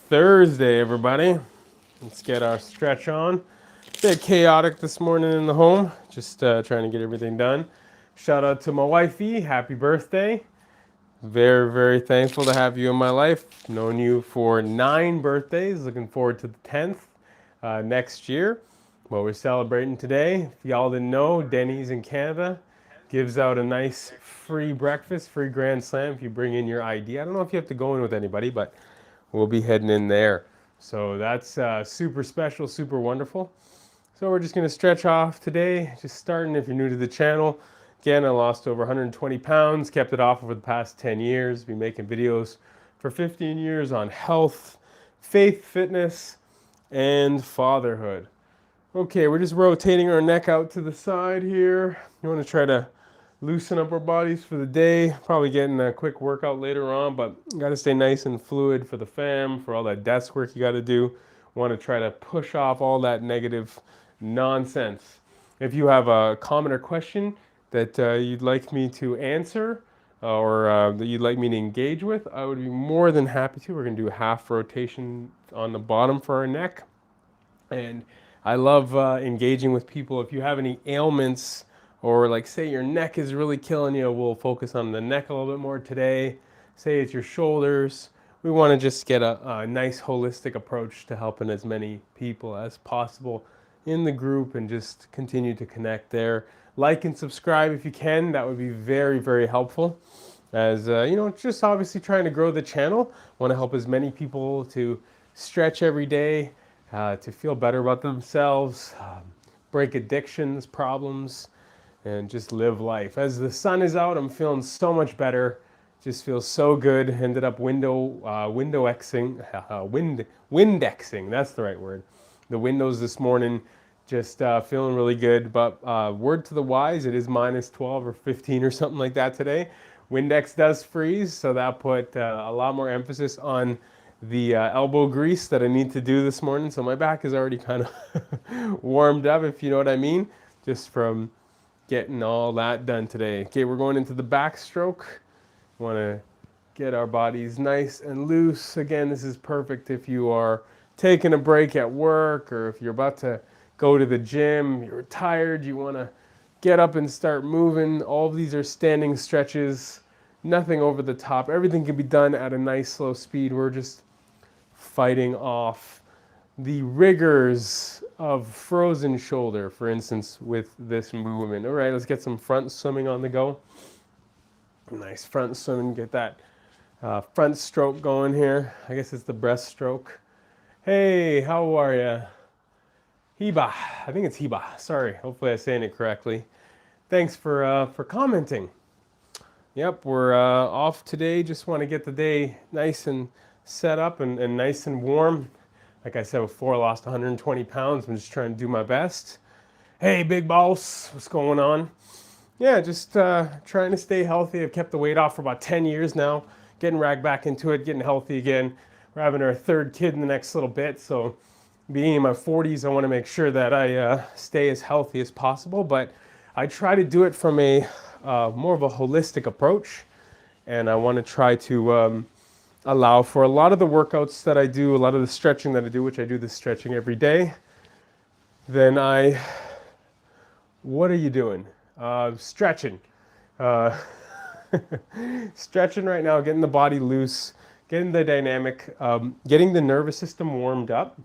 Thursday, everybody. Let's get our stretch on. Bit chaotic this morning in the home, just trying to get everything done. Shout out to my wifey, happy birthday. Very, very thankful to have you in my life. Known you for 9 birthdays, looking forward to the 10th next year. What we're celebrating today, if y'all didn't know, Denny's in Canada gives out a nice free breakfast, free Grand Slam if you bring in your ID. I don't know if you have to go in with anybody, but we'll be heading in there. So that's super special, super wonderful. So we're just going to stretch off today, just starting if you're new to the channel. Again, I lost over 120 pounds, kept it off over the past 10 years, been making videos for 15 years on health, faith, fitness, and fatherhood. Okay, we're just rotating our neck out to the side here. You want to try to loosen up our bodies for the day. Probably getting a quick workout later on, but got to stay nice and fluid for the fam, for all that desk work you got to do. Want to try to push off all that negative nonsense. If you have a comment or question that you'd like me to answer or that you'd like me to engage with, I would be more than happy to. We're going to do a half rotation on the bottom for our neck. And I love engaging with people. If you have any ailments, or like say your neck is really killing you, we'll focus on the neck a little bit more today. Say it's your shoulders. We want to just get a nice holistic approach to helping as many people as possible in the group and just continue to connect there. Like and subscribe if you can. That would be very, very helpful. As just obviously trying to grow the channel. Want to help as many people to stretch every day, to feel better about themselves, break addictions, problems, and just live life. As the sun is out, I'm feeling so much better. Just feels so good. Ended up windexing. That's the right word. The windows this morning, just feeling really good. But word to the wise, it is minus 12 or 15 or something like that today. Windex does freeze, so that put a lot more emphasis on the elbow grease that I need to do this morning. So my back is already kind of warmed up, if you know what I mean, just from getting all that done today. Okay, we're going into the backstroke. Want to get our bodies nice and loose. Again, this is perfect if you are taking a break at work or if you're about to go to the gym, you're tired, you want to get up and start moving. All of these are standing stretches, nothing over the top. Everything can be done at a nice slow speed. We're just fighting off the rigors of frozen shoulder, for instance, with this movement. All right, let's get some front swimming on the go. Nice front swimming, get that front stroke going here. I guess it's the breaststroke. Hey, how are you? Hiba, I think it's Hiba. Sorry, hopefully I'm saying it correctly. Thanks for commenting. Yep, we're off today. Just want to get the day nice and set up and nice and warm. Like I said before, I lost 120 pounds. I'm just trying to do my best. Hey, big boss, what's going on? Yeah, just trying to stay healthy. I've kept the weight off for about 10 years now. Getting right back into it, getting healthy again. We're having our third kid in the next little bit, so being in my 40s, I want to make sure that I stay as healthy as possible. But I try to do it from a more of a holistic approach, and I want to try to allow for a lot of the workouts that I do, a lot of the stretching that I do, which I do this stretching every day. Then what are you doing? Stretching. Stretching right now, getting the body loose, getting the dynamic, getting the nervous system warmed up.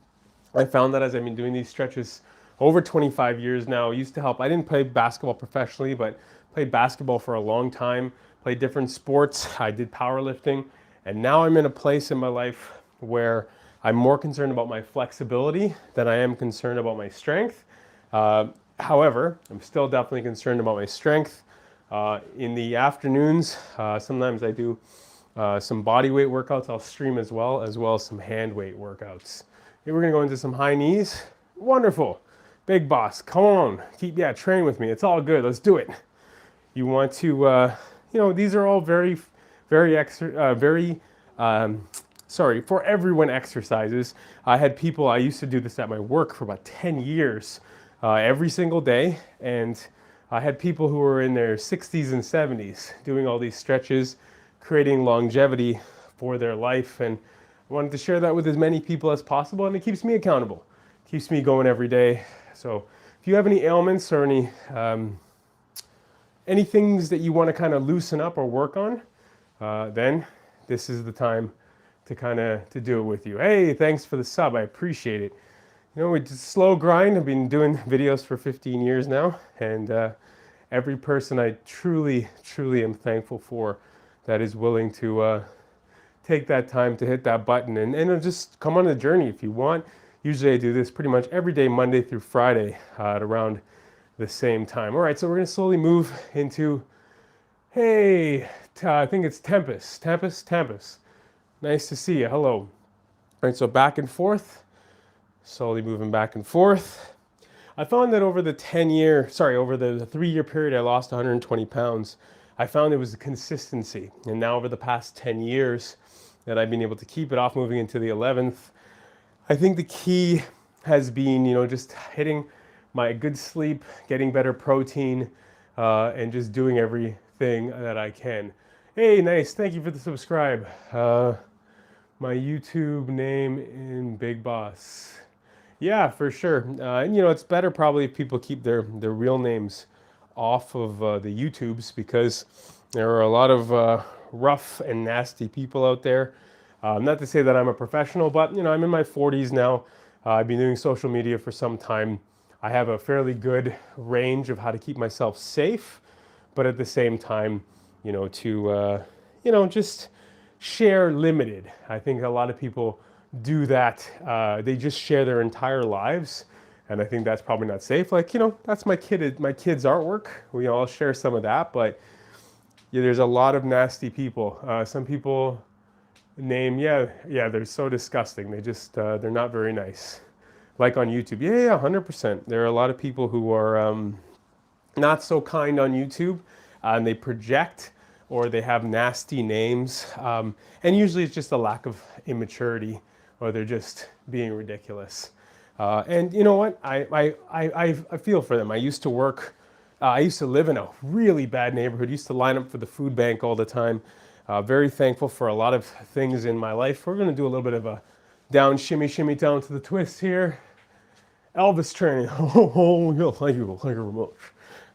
I found that as I've been doing these stretches over 25 years now, it used to help. I didn't play basketball professionally, but played basketball for a long time, played different sports. I did powerlifting. And now I'm in a place in my life where I'm more concerned about my flexibility than I am concerned about my strength. However, I'm still definitely concerned about my strength. In the afternoons, sometimes I do some body weight workouts. I'll stream as well as some hand weight workouts. Okay, we're gonna go into some high knees. Wonderful. Big boss, come on. Train with me. It's all good. Let's do it. You want to, these are all very for everyone exercises. I used to do this at my work for about 10 years, every single day. And I had people who were in their 60s and 70s doing all these stretches, creating longevity for their life. And I wanted to share that with as many people as possible, and it keeps me accountable. Keeps me going every day. So if you have any ailments or any things that you want to kind of loosen up or work on, then this is the time to do it with you. Hey, thanks for the sub. I appreciate it. You know, it's a slow grind. I've been doing videos for 15 years now, and every person I truly, truly am thankful for that is willing to take that time to hit that button and just come on a journey if you want. Usually I do this pretty much every day, Monday through Friday, at around the same time. All right, so we're going to slowly move into, hey, I think it's Tempest. Tempest. Nice to see you. Hello. All right, so back and forth, slowly moving back and forth. I found that over the 3-year period, I lost 120 pounds. I found it was the consistency. And now over the past 10 years that I've been able to keep it off, moving into the 11th, I think the key has been, just hitting my good sleep, getting better protein, and just doing everything that I can. Hey, nice. Thank you for the subscribe. My YouTube name in Big Boss. Yeah, for sure. And it's better probably if people keep their real names off of the YouTubes, because there are a lot of rough and nasty people out there. Not to say that I'm a professional, but I'm in my 40s now. I've been doing social media for some time. I have a fairly good range of how to keep myself safe, but at the same time, just share limited. I think a lot of people do that. They just share their entire lives, and I think that's probably not safe. Like, that's my kid's artwork. We all share some of that, but there's a lot of nasty people. Some people they're so disgusting. They just they're not very nice. Like on YouTube, 100%. There are a lot of people who are not so kind on YouTube, and they project, or they have nasty names, and usually it's just a lack of immaturity, or they're just being ridiculous. And you know what? I feel for them. I used to live in a really bad neighborhood. Used to line up for the food bank all the time. Very thankful for a lot of things in my life. We're going to do a little bit of a down shimmy down to the twist here. Elvis training. Thank you very much.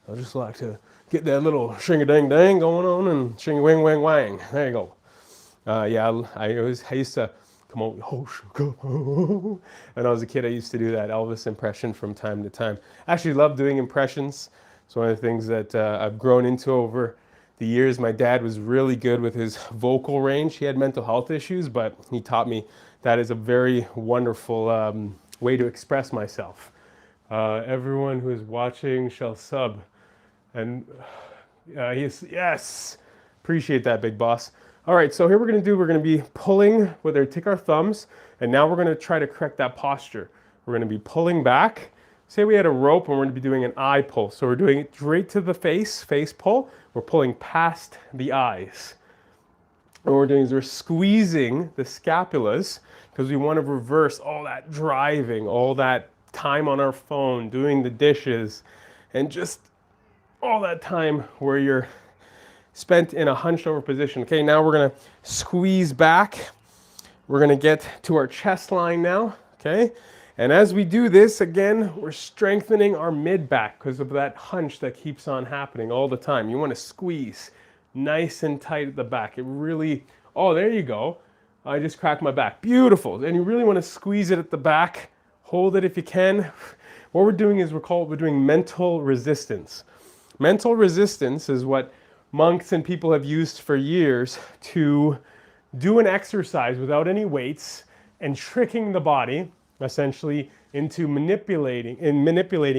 I just like to get that little shing-a-dang-dang going on, and shing-a-wang-wang-wang. There you go. I used to come on. When I was a kid, I used to do that Elvis impression from time to time. I actually love doing impressions. It's one of the things that I've grown into over the years. My dad was really good with his vocal range. He had mental health issues, but he taught me that is a very wonderful way to express myself. Everyone who is watching shall sub. And yes, appreciate that, big boss. All right, so here we're going to be pulling with our tick our thumbs, and now we're going to try to correct that posture. We're going to be pulling back. Say we had a rope, and we're going to be doing an eye pull. So we're doing it straight to the face pull. We're pulling past the eyes. And what we're doing is we're squeezing the scapulas, because we want to reverse all that driving, all that time on our phone, doing the dishes, and just all that time where you're spent in a hunched over position. Okay, now we're going to squeeze back. We're going to get to our chest line now, okay? And as we do this, again, we're strengthening our mid back because of that hunch that keeps on happening all the time. You want to squeeze nice and tight at the back. It really, oh, there you go. I just cracked my back. Beautiful. And you really want to squeeze it at the back. Hold it if you can. What we're doing is we're doing mental resistance. Mental resistance is what monks and people have used for years to do an exercise without any weights and tricking the body essentially into manipulating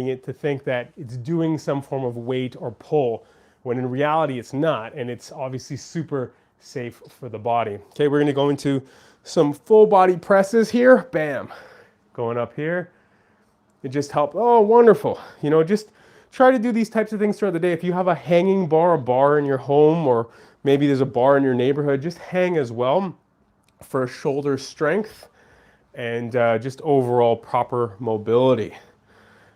it to think that it's doing some form of weight or pull, when in reality it's not, and it's obviously super safe for the body. Okay, we're going to go into some full body presses here. Bam. Going up here. It just helped. Oh, wonderful. Just try to do these types of things throughout the day. If you have a hanging bar, a bar in your home, or maybe there's a bar in your neighborhood, just hang as well for shoulder strength and just overall proper mobility.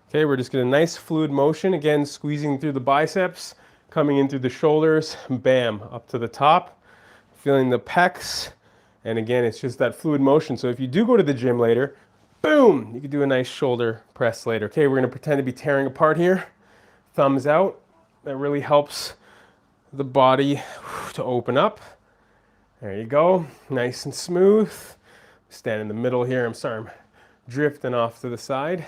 Okay, we're just getting a nice fluid motion. Again, squeezing through the biceps, coming in through the shoulders, bam, up to the top. Feeling the pecs And again, it's just that fluid motion. So if you do go to the gym later, boom, you can do a nice shoulder press later. Okay, we're gonna pretend to be tearing apart here. Thumbs out. That really helps the body to open up. There you go, nice and smooth. Stand in the middle here. I'm sorry, I'm drifting off to the side.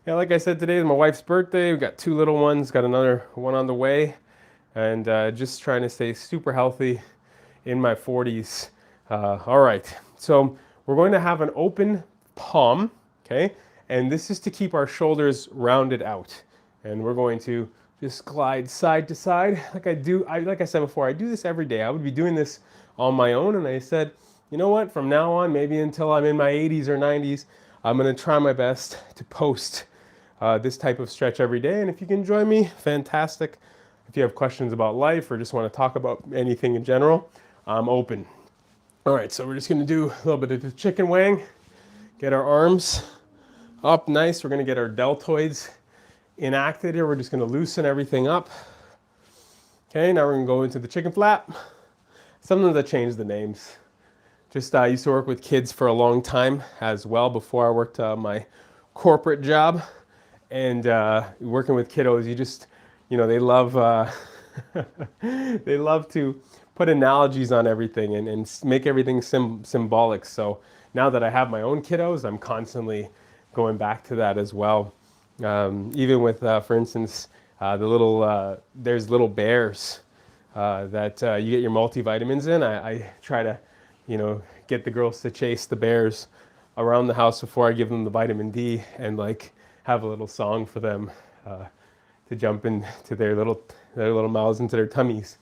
Yeah, like I said, today is my wife's birthday. We've got 2 little ones, got another one on the way, and just trying to stay super healthy in my 40s. All right, so we're going to have an open palm, okay? And this is to keep our shoulders rounded out. And we're going to just glide side to side like I do. Like I said before, I do this every day. I would be doing this on my own, and I said, you know what, from now on, maybe until I'm in my 80s or 90s, I'm gonna try my best to post this type of stretch every day. And if you can join me, fantastic. If you have questions about life or just want to talk about anything in general, I'm open. All right, so we're just gonna do a little bit of the chicken wing, get our arms up nice. We're gonna get our deltoids enacted here. We're just gonna loosen everything up. Okay, now we're gonna go into the chicken flap. Sometimes I change the names. Just I used to work with kids for a long time as well before I worked my corporate job. And working with kiddos, you just, you know, they love they love to put analogies on everything and make everything symbolic. So now that I have my own kiddos, I'm constantly going back to that as well. Even with, for instance, there's little bears that you get your multivitamins in. I try to, you know, get the girls to chase the bears around the house before I give them the vitamin D, and like have a little song for them to jump into their little mouths, into their tummies.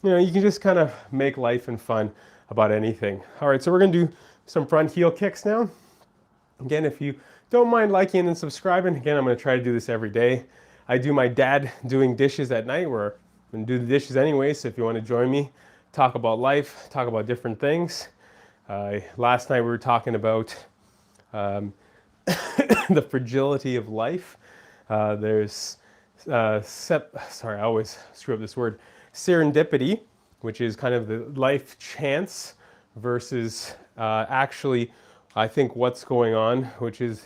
You know, you can just kind of make life and fun about anything. All right, so we're gonna do some front heel kicks now. Again, if you don't mind liking and subscribing, again, I'm gonna try to do this every day. I do my dad doing dishes at night, where I'm gonna do the dishes anyway, so if you wanna join me, talk about life, talk about different things. Last night we were talking about the fragility of life. There's, sorry, I always screw up this word, serendipity, which is kind of the life chance versus actually, I think, what's going on, which is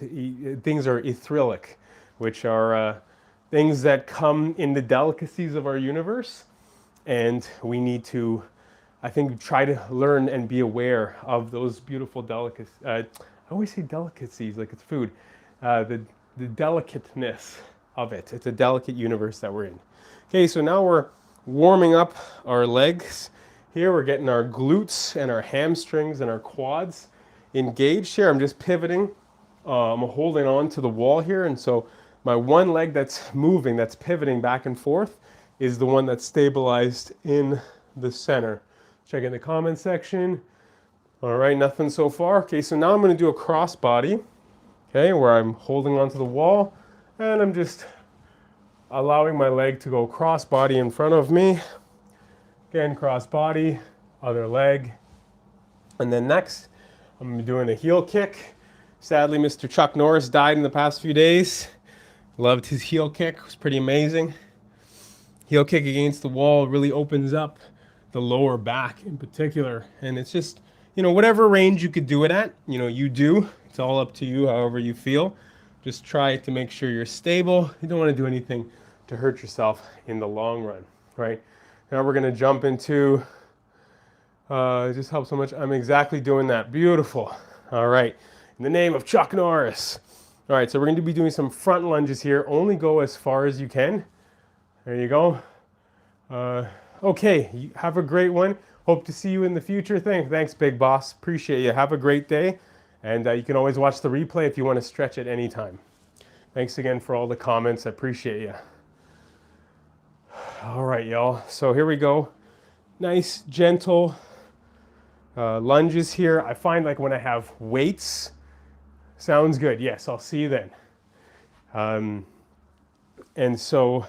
things are etheric, which are things that come in the delicacies of our universe. And we need to, I think, try to learn and be aware of those beautiful delicacies. I always say delicacies like it's food. The delicateness of it. It's a delicate universe that we're in. Okay, so now we're warming up our legs. Here we're getting our glutes and our hamstrings and our quads engaged here. I'm just pivoting. I'm holding on to the wall here, and so my one leg that's moving, that's pivoting back and forth, is the one that's stabilized in the center. Check in the comment section. All right, nothing so far. Okay, so now I'm going to do a cross body, okay, where I'm holding onto the wall, and I'm just allowing my leg to go cross body in front of me. Again, cross body, other leg. And then next, I'm doing a heel kick. Sadly, Mr. Chuck Norris died in the past few days. Loved his heel kick, it was pretty amazing. Heel kick against the wall really opens up the lower back in particular. And it's just, you know, whatever range you could do it at, you know, you do. It's all up to you, however you feel. Just try to make sure you're stable. You don't want to do anything to hurt yourself in the long run, right? Now we're going to jump into, it just helps so much. I'm exactly doing that. Beautiful. All right. In the name of Chuck Norris. All right, so we're going to be doing some front lunges here. Only go as far as you can. There you go. Okay, you have a great one. Hope to see you in the future. Thanks, big boss. Appreciate you. Have a great day. And you can always watch the replay if you want to stretch at any time. Thanks again for all the comments. I appreciate you. All right, y'all. So here we go. Nice, gentle lunges here. I find like when I have weights, sounds good. Yes, I'll see you then. And so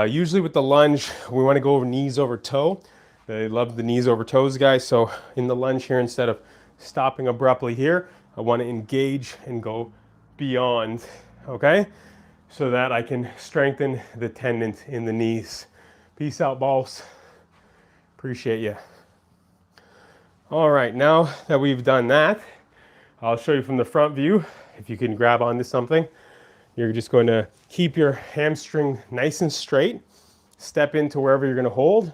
usually with the lunge, we want to go over knees over toe. I love the knees over toes, guys. So in the lunge here, instead of stopping abruptly here, I want to engage and go beyond, okay? So that I can strengthen the tendon in the knees. Peace out, balls. Appreciate you. All right, now that we've done that, I'll show you from the front view. If you can grab onto something, you're just going to keep your hamstring nice and straight, step into wherever you're going to hold,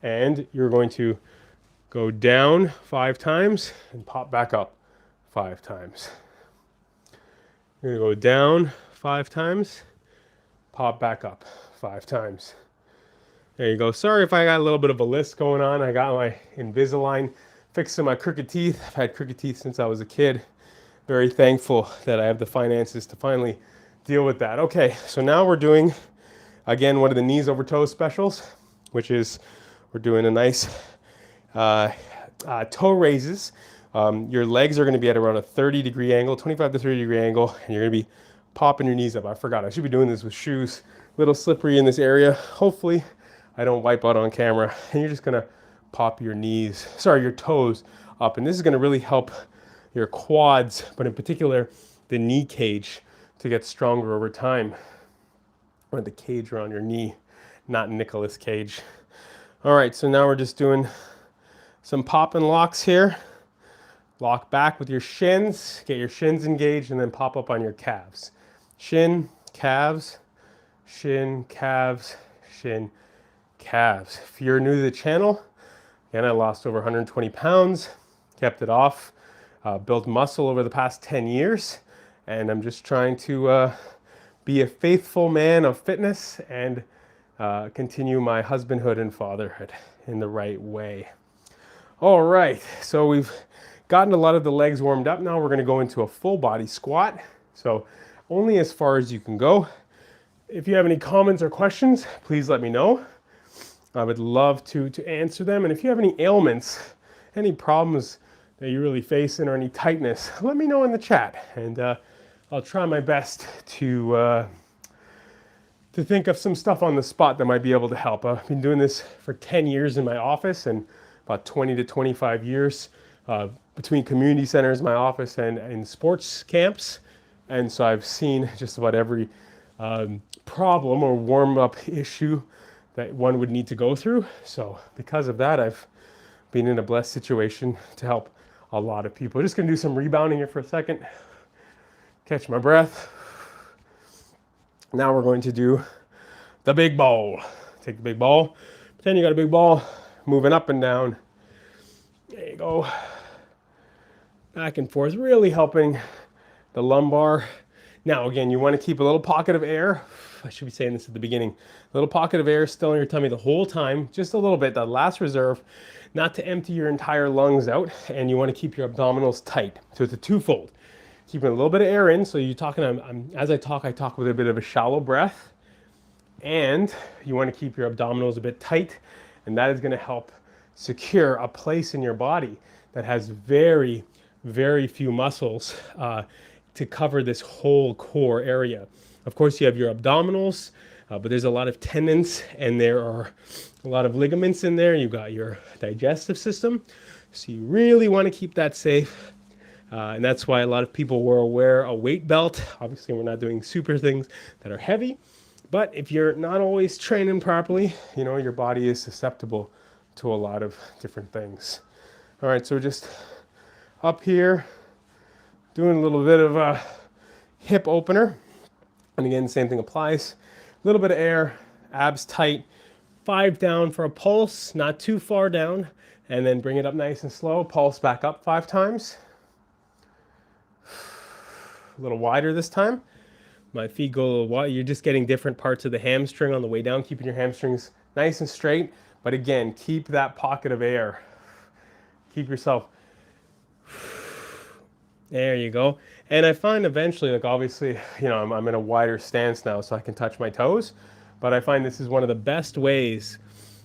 and you're going to go down 5 times and pop back up 5 times. You're going to go down 5 times, pop back up 5 times. There you go. Sorry if I got a little bit of a list going on. I got my Invisalign fixing my crooked teeth. I've had crooked teeth since I was a kid. Very thankful that I have the finances to finally deal with that. Okay, so now we're doing, again, one of the knees over toes specials, which is we're doing a nice toe raises. Your legs are going to be at around a 30-degree angle, 25 to 30-degree angle, and you're going to be popping your knees up. I forgot. I should be doing this with shoes. A little slippery in this area. Hopefully, I don't wipe out on camera. And you're just going to pop your your toes up. And this is going to really help your quads, but in particular, the knee cage to get stronger over time. Or the cage around your knee, not Nicolas Cage. All right, so now we're just doing some pop and locks here. Lock back with your shins, get your shins engaged, and then pop up on your calves. Shin, calves, shin, calves, shin, calves. If you're new to the channel, again, I lost over 120 pounds, kept it off, built muscle over the past 10 years, and I'm just trying to be a faithful man of fitness and continue my husbandhood and fatherhood in the right way. All right, so we've gotten a lot of the legs warmed up. Now we're going to go into a full body squat. So only as far as you can go. If you have any comments or questions, please let me know. I would love to answer them. And if you have any ailments, any problems that you're really facing, or any tightness, let me know in the chat. And I'll try my best to think of some stuff on the spot that might be able to help. I've been doing this for 10 years in my office and about 20 to 25 years between community centers, my office, and sports camps. And so I've seen just about every problem or warm-up issue that one would need to go through. So because of that, I've been in a blessed situation to help a lot of people. Just gonna do some rebounding here for a second. Catch my breath. Now we're going to do the big ball. Take the big ball, pretend you got a big ball, moving up and down. There you go. Back and forth, really helping the lumbar. Now again, you want to keep a little pocket of air. I should be saying this at the beginning. A little pocket of air still in your tummy the whole time, just a little bit, that last reserve, not to empty your entire lungs out, and you want to keep your abdominals tight. So it's a twofold. Keeping a little bit of air in, so you're talking, as I talk with a bit of a shallow breath, and you want to keep your abdominals a bit tight, and that is going to help secure a place in your body that has very, very few muscles to cover this whole core area. Of course, you have your abdominals, but there's a lot of tendons and there are a lot of ligaments in there. You've got your digestive system, so you really want to keep that safe. And that's why a lot of people will wear a weight belt. Obviously, we're not doing super things that are heavy, but if you're not always training properly, you know, your body is susceptible to a lot of different things. All right, so just up here, doing a little bit of a hip opener. And again, same thing applies. A little bit of air, abs tight, 5 down for a pulse, not too far down, and then bring it up nice and slow. Pulse back up 5 times. A little wider this time. My feet go a little wide. You're just getting different parts of the hamstring on the way down, keeping your hamstrings nice and straight. But again, keep that pocket of air. Keep yourself. There you go. And I find eventually, like obviously, you know, I'm in a wider stance now so I can touch my toes. But I find this is one of the best ways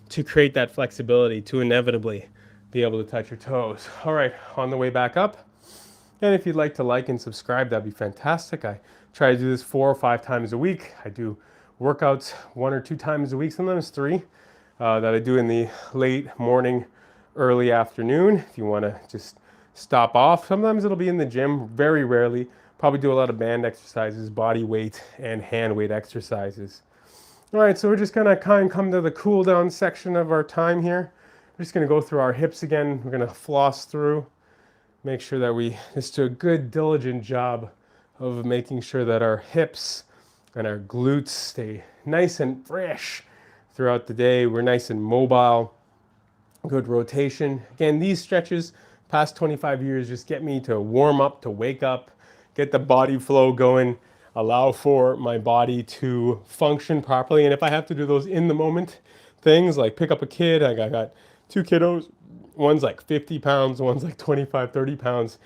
to create that flexibility to inevitably be able to touch your toes. All right, on the way back up. And if you'd like to like and subscribe, that'd be fantastic. I try to do this 4 or 5 times a week. I do workouts 1 or 2 times a week, sometimes 3, that I do in the late morning, early afternoon. If you want to just stop off, sometimes it'll be in the gym, very rarely. Probably do a lot of band exercises, body weight, and hand weight exercises. All right, so we're just gonna kind of come to the cool down section of our time here. We're just gonna go through our hips again. We're gonna floss through, make sure that we just do a good diligent job of making sure that our hips and our glutes stay nice and fresh throughout the day. We're nice and mobile, good rotation. Again, these stretches, past 25 years, just get me to warm up, to wake up, get the body flow going, allow for my body to function properly. And if I have to do those in the moment things like pick up a kid, I got two kiddos, one's like 50 pounds, one's like 25, 30 pounds.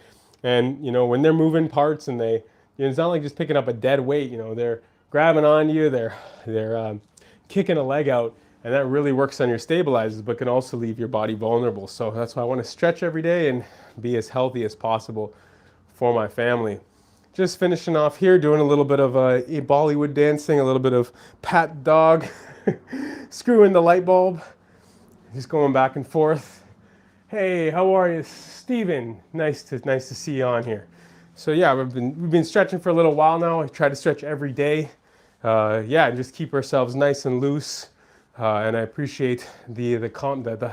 And, you know, when they're moving parts and it's not like just picking up a dead weight, you know, they're grabbing on you, they're kicking a leg out, and that really works on your stabilizers, but can also leave your body vulnerable. So that's why I want to stretch every day and be as healthy as possible for my family. Just finishing off here, doing a little bit of Bollywood dancing, a little bit of pat dog, screwing the light bulb, just going back and forth. Hey, how are you, Steven? Nice to see you on here. So yeah, we've been stretching for a little while now. I try to stretch every day. Yeah, and just keep ourselves nice and loose. And I appreciate the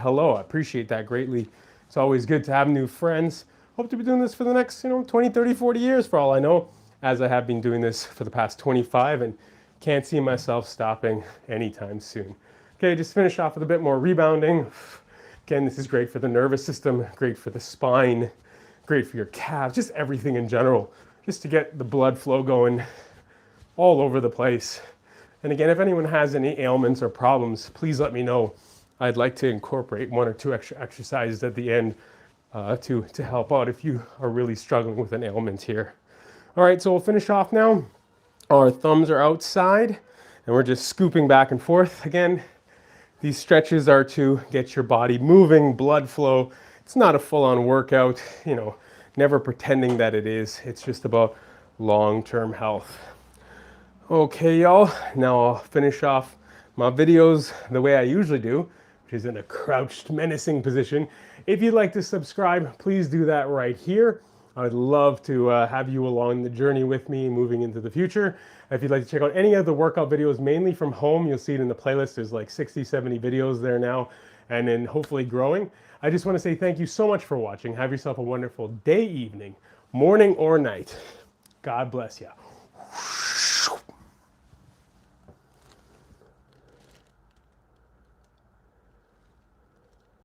hello. I appreciate that greatly. It's always good to have new friends. Hope to be doing this for the next 20, 30, 40 years for all I know, as I have been doing this for the past 25 and can't see myself stopping anytime soon. Okay, just finish off with a bit more rebounding. Again, this is great for the nervous system, great for the spine, great for your calves, just everything in general, just to get the blood flow going all over the place. And again, if anyone has any ailments or problems, please let me know. I'd like to incorporate one or two extra exercises at the end to help out if you are really struggling with an ailment here. All right, so we'll finish off now. Our thumbs are outside, and we're just scooping back and forth. Again, these stretches are to get your body moving, blood flow. It's not a full-on workout, never pretending that it is. It's just about long-term health. Okay, y'all, now I'll finish off my videos the way I usually do, which is in a crouched, menacing position. If you'd like to subscribe, please do that right here. I would love to have you along the journey with me moving into the future. If you'd like to check out any of the workout videos, mainly from home, you'll see it in the playlist. There's like 60, 70 videos there now, and then hopefully growing. I just want to say thank you so much for watching. Have yourself a wonderful day, evening, morning, or night. God bless you.